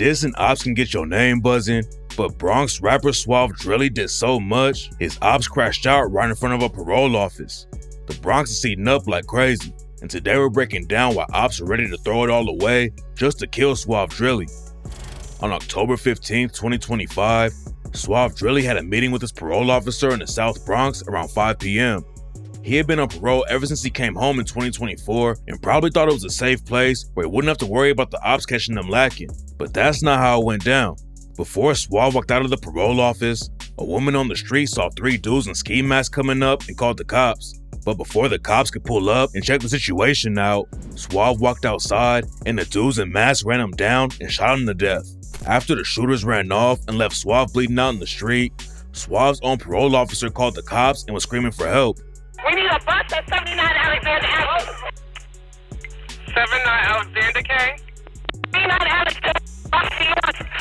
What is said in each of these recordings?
dissing Opps can get your name buzzing, but Bronx rapper Suave Drilly did so much, his Opps crashed out right in front of a parole office. The Bronx is heating up like crazy, and today we're breaking down why Opps are ready to throw it all away just to kill Suave Drilly. On October 15, 2025, Suave Drilly had a meeting with his parole officer in the South Bronx around 5 p.m. He had been on parole ever since he came home in 2024 and probably thought it was a safe place where he wouldn't have to worry about the Opps catching him lacking. But that's not how it went down. Before Suave walked out of the parole office, a woman on the street saw 3 dudes in ski masks coming up and called the cops. But before the cops could pull up and check the situation out, Suave walked outside and the dudes in masks ran him down and shot him to death. After the shooters ran off and left Suave bleeding out in the street, Suave's own parole officer called the cops and was screaming for help. We need a bus at 79 Alexander Avenue. 79 Alexander K? 79 Alexander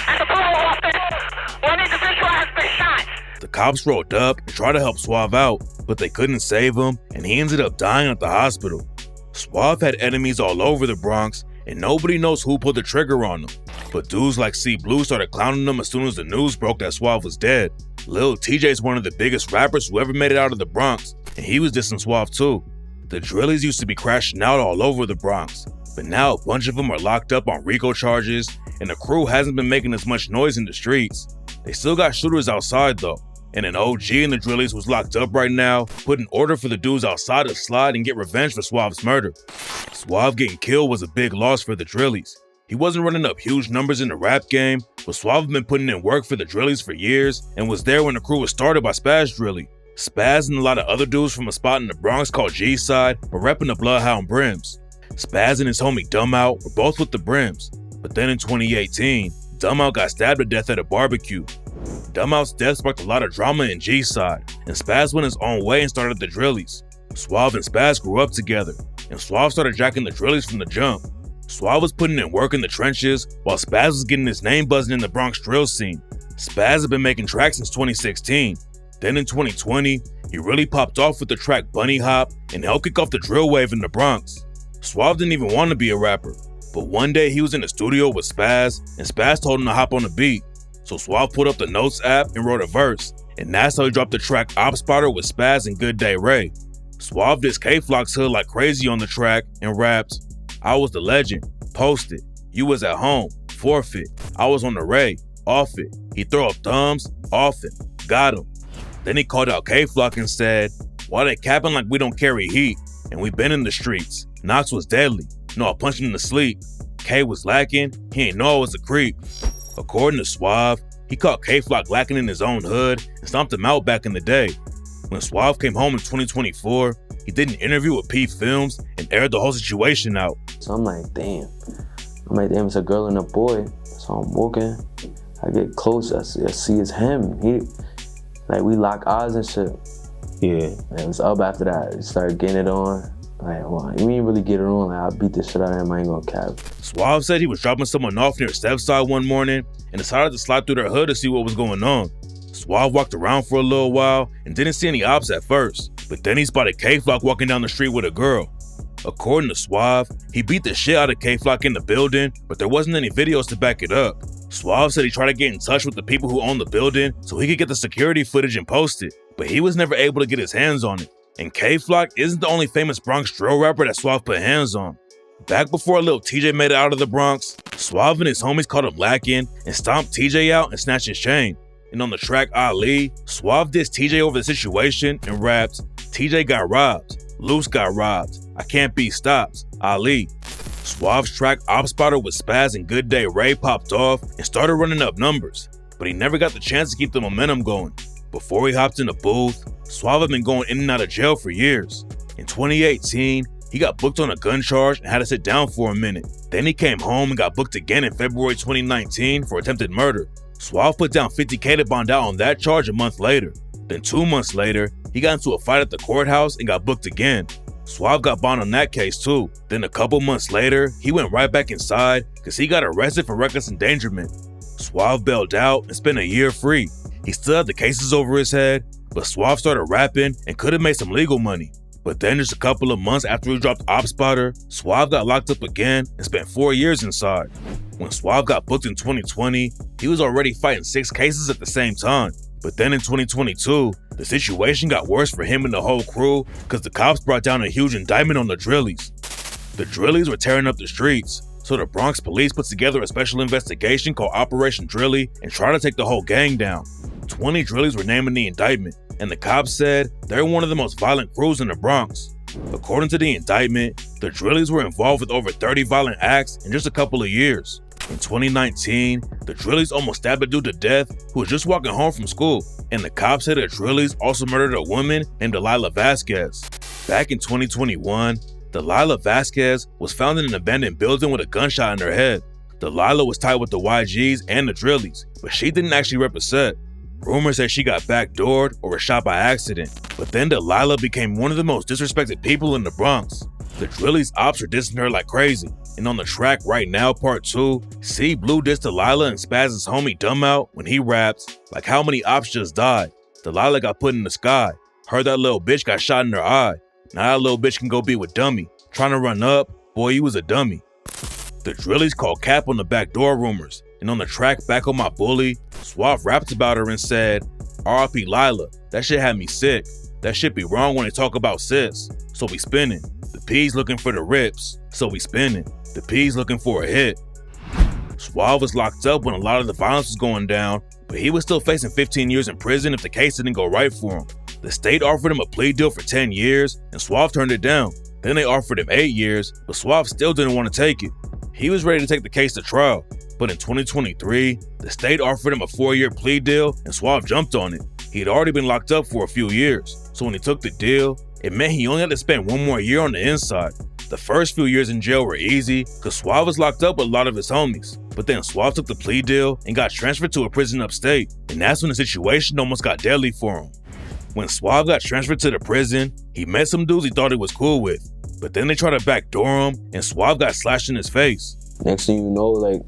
at the parole office. One individual has been shot. The cops rolled up and tried to help Suave out, but they couldn't save him and he ended up dying at the hospital. Suave had enemies all over the Bronx and nobody knows who pulled the trigger on him. But dudes like C Blue started clowning him as soon as the news broke that Suave was dead. Lil TJ is one of the biggest rappers who ever made it out of the Bronx, and he was dissing Suave too. The Drillies used to be crashing out all over the Bronx, but now a bunch of them are locked up on RICO charges, and the crew hasn't been making as much noise in the streets. They still got shooters outside though, and an OG in the Drillies who's locked up right now put an order for the dudes outside to slide and get revenge for Suave's murder. Suave getting killed was a big loss for the Drillies. He wasn't running up huge numbers in the rap game, but Suave had been putting in work for the Drillies for years and was there when the crew was started by Spaz Drilly. Spaz and a lot of other dudes from a spot in the Bronx called G-Side were repping the Bloodhound Brims. Spaz and his homie Dumb Out were both with the Brims, but then in 2018, Dumb Out got stabbed to death at a barbecue. Dumb Out's death sparked a lot of drama in G-Side, and Spaz went his own way and started the Drillies. Suave and Spaz grew up together, and Suave started jacking the Drillies from the jump. Suave was putting in work in the trenches, while Spaz was getting his name buzzing in the Bronx drill scene. Spaz had been making tracks since 2016. Then in 2020, he really popped off with the track Bunny Hop and helped kick off the drill wave in the Bronx. Suave didn't even want to be a rapper, but one day he was in the studio with Spaz, and Spaz told him to hop on the beat. So Suave put up the Notes app and wrote a verse, and that's how he dropped the track Opps Spotter with Spaz and Good Day Ray. Suave dissed K-Flock's hood like crazy on the track and rapped, "I was the legend, posted, you was at home, forfeit, I was on the Ray, off it, he throw up thumbs, often, got him." Then he called out K-Flock and said, "Why they capping like we don't carry heat, and we been in the streets, Knox was deadly, no I punched him to sleep, K was lacking, he ain't know I was a creep." According to Suave, he caught K-Flock lacking in his own hood and stomped him out back in the day. When Suave came home in 2024, he did an interview with P Films and aired the whole situation out. So I'm like, damn, it's a girl and a boy. So I'm walking, I get close, I see it's him. We lock eyes and shit. Yeah, and it was up after that. We started getting it on. Like, well, we didn't really get it on. Like, I beat the shit out of him, I ain't gonna cap. Suave said he was dropping someone off near Stepside one morning and decided to slide through their hood to see what was going on. Suave walked around for a little while and didn't see any Opps at first, but then he spotted K-Flock walking down the street with a girl. According to Suave, he beat the shit out of K-Flock in the building, but there wasn't any videos to back it up. Suave said he tried to get in touch with the people who own the building so he could get the security footage and post it, but he was never able to get his hands on it. And K-Flock isn't the only famous Bronx drill rapper that Suave put hands on. Back before Lil TJ made it out of the Bronx, Suave and his homies caught him lacking and stomped TJ out and snatched his chain. And on the track Ali, Suave dissed TJ over the situation and rapped, "TJ got robbed, Loose got robbed, I can't be stopped, Ali." Suave's track Opps Spotter with Spaz and Good Day Ray popped off and started running up numbers, but he never got the chance to keep the momentum going. Before he hopped in the booth, Suave had been going in and out of jail for years. In 2018, he got booked on a gun charge and had to sit down for a minute. Then he came home and got booked again in February 2019 for attempted murder. Suave put down $50K to bond out on that charge a month later. Then 2 months later, he got into a fight at the courthouse and got booked again. Suave got bond on that case too. Then a couple months later, he went right back inside because he got arrested for reckless endangerment. Suave bailed out and spent a year free. He still had the cases over his head, but Suave started rapping and could have made some legal money. But then just a couple of months after he dropped Opps Spotter, Suave got locked up again and spent 4 years inside. When Suave got booked in 2020, he was already fighting 6 cases at the same time. But then in 2022, the situation got worse for him and the whole crew because the cops brought down a huge indictment on the Drillies. The Drillies were tearing up the streets, so the Bronx police put together a special investigation called Operation Drilly and tried to take the whole gang down. 20 Drillies were named in the indictment, and the cops said they're one of the most violent crews in the Bronx. According to the indictment, the Drillies were involved with over 30 violent acts in just a couple of years. In 2019, the Drillies almost stabbed a dude to death who was just walking home from school, and the cops said the Drillies also murdered a woman named Delilah Vasquez. Back in 2021, Delilah Vasquez was found in an abandoned building with a gunshot in her head. Delilah was tied with the YGs and the Drillies, but she didn't actually represent. Rumors said she got backdoored or was shot by accident, but then Delilah became one of the most disrespected people in the Bronx. The Drillies Opps are dissing her like crazy, and on the track Right Now Part 2, see Blue diss Delilah and Spaz's homie Dumb Out when he raps, like how many Opps just died. Delilah got put in the sky, heard that little bitch got shot in her eye, now that little bitch can go be with Dummy. Trying to run up, boy, he was a dummy. The Drillies called cap on the backdoor rumors, and on the track Back on My Bully, Suave rapped about her and said, R.I.P. Lila, that shit had me sick. That shit be wrong when they talk about sis. So we spinning. The P's looking for the rips. So we spinning. The P's looking for a hit. Suave was locked up when a lot of the violence was going down, but he was still facing 15 years in prison if the case didn't go right for him. The state offered him a plea deal for 10 years, and Suave turned it down. Then they offered him 8 years, but Suave still didn't want to take it. He was ready to take the case to trial, but in 2023, the state offered him a 4-year plea deal, and Suave jumped on it. He had already been locked up for a few years, so when he took the deal, it meant he only had to spend 1 more year on the inside. The first few years in jail were easy, cause Suave was locked up with a lot of his homies. But then Suave took the plea deal and got transferred to a prison upstate, and that's when the situation almost got deadly for him. When Suave got transferred to the prison, he met some dudes he thought he was cool with, but then they tried to backdoor him, and Suave got slashed in his face. Next thing you know, like,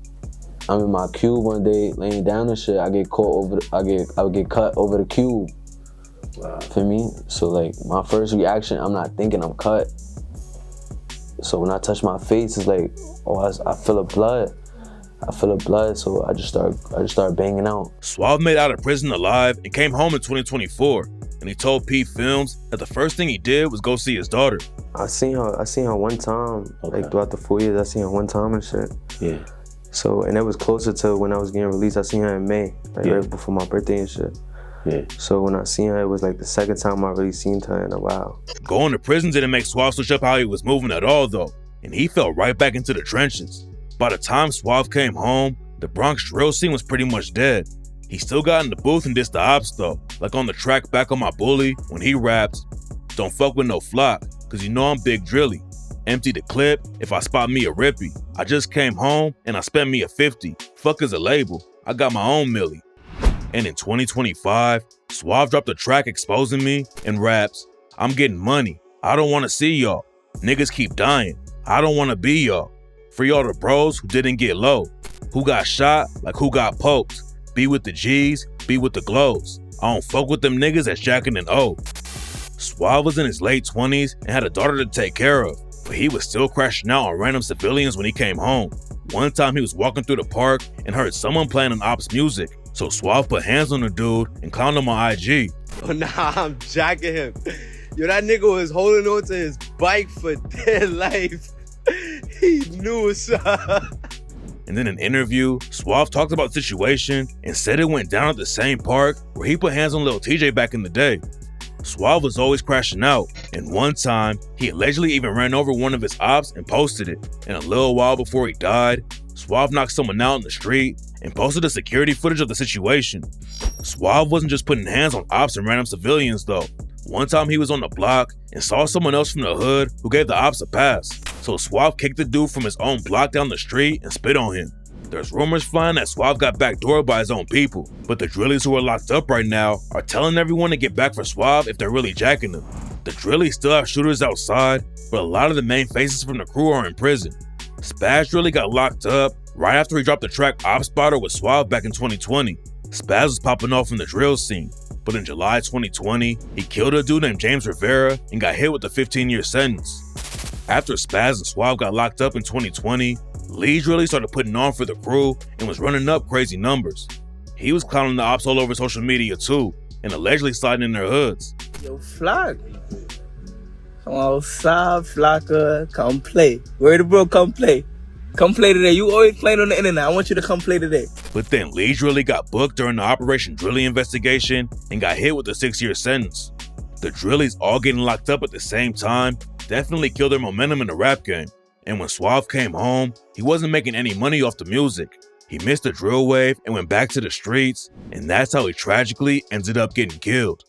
I'm in my cube one day laying down and shit. I get caught over. I would get cut over the cube. Wow. For me, so like my first reaction, I'm not thinking I'm cut. So when I touch my face, it's like, oh, I feel the blood. I feel the blood, so I just start banging out. Suave made out of prison alive and came home in 2024, and he told P Films that the first thing he did was go see his daughter. I seen her one time, like throughout the 4 years. I seen her one time and shit. Yeah. So, and it was closer to when I was getting released. I seen her in May, like right before my birthday and shit. Yeah. So when I seen her, it was like the second time I really seen her in a while. Going to prison didn't make Suave switch up how he was moving at all though, and he fell right back into the trenches. By the time Suave came home, the Bronx drill scene was pretty much dead. He still got in the booth and dissed the Opps though, like on the track Back on My Bully when he raps, don't fuck with no flock, cause you know I'm Big Drilly. Empty the clip if I spot me a rippy. I just came home and I spent me a 50. Fuck is a label, I got my own milli. And in 2025, Suave dropped a track exposing me and raps, I'm getting money, I don't wanna see y'all. Niggas keep dying, I don't wanna be y'all. Free all the bros who didn't get low. Who got shot like who got poked. Be with the G's, be with the glows. I don't fuck with them niggas that's jacking an O. Suave was in his late 20s and had a daughter to take care of, but he was still crashing out on random civilians when he came home. One time he was walking through the park and heard someone playing an Opps music, so Suave put hands on the dude and clowned him on IG. Oh nah, I'm jacking him. Yo, that nigga was holding on to his bike for dear life. He knew, son. And in an interview, Suave talked about the situation and said it went down at the same park where he put hands on Lil TJ back in the day. Suave was always crashing out, and one time, he allegedly even ran over one of his Opps and posted it. And a little while before he died, Suave knocked someone out in the street and posted the security footage of the situation. Suave wasn't just putting hands on Opps and random civilians though. One time he was on the block and saw someone else from the hood who gave the Opps a pass. So Suave kicked the dude from his own block down the street and spit on him. There's rumors flying that Suave got backdoored by his own people, but the Drillies who are locked up right now are telling everyone to get back for Suave if they're really jacking them. The Drillies still have shooters outside, but a lot of the main faces from the crew are in prison. Spaz Drilly got locked up, Right after he dropped the track Opps Spotter with Suave back in 2020, Spaz was popping off in the drill scene. But in July 2020, he killed a dude named James Rivera and got hit with a 15-year sentence. After Spaz and Suave got locked up in 2020, Drillie started putting on for the crew and was running up crazy numbers. He was clowning the Opps all over social media too, and allegedly sliding in their hoods. Yo, Flock. Come outside, Flocka. Come play. Where the bro? Come play. Come play today. You always playing on the internet. I want you to come play today. But then Drillie got booked during the Operation Drillie investigation and got hit with a 6-year sentence. The Drillies all getting locked up at the same time definitely killed their momentum in the rap game. And when Suave came home, he wasn't making any money off the music. He missed the drill wave and went back to the streets, and that's how he tragically ended up getting killed.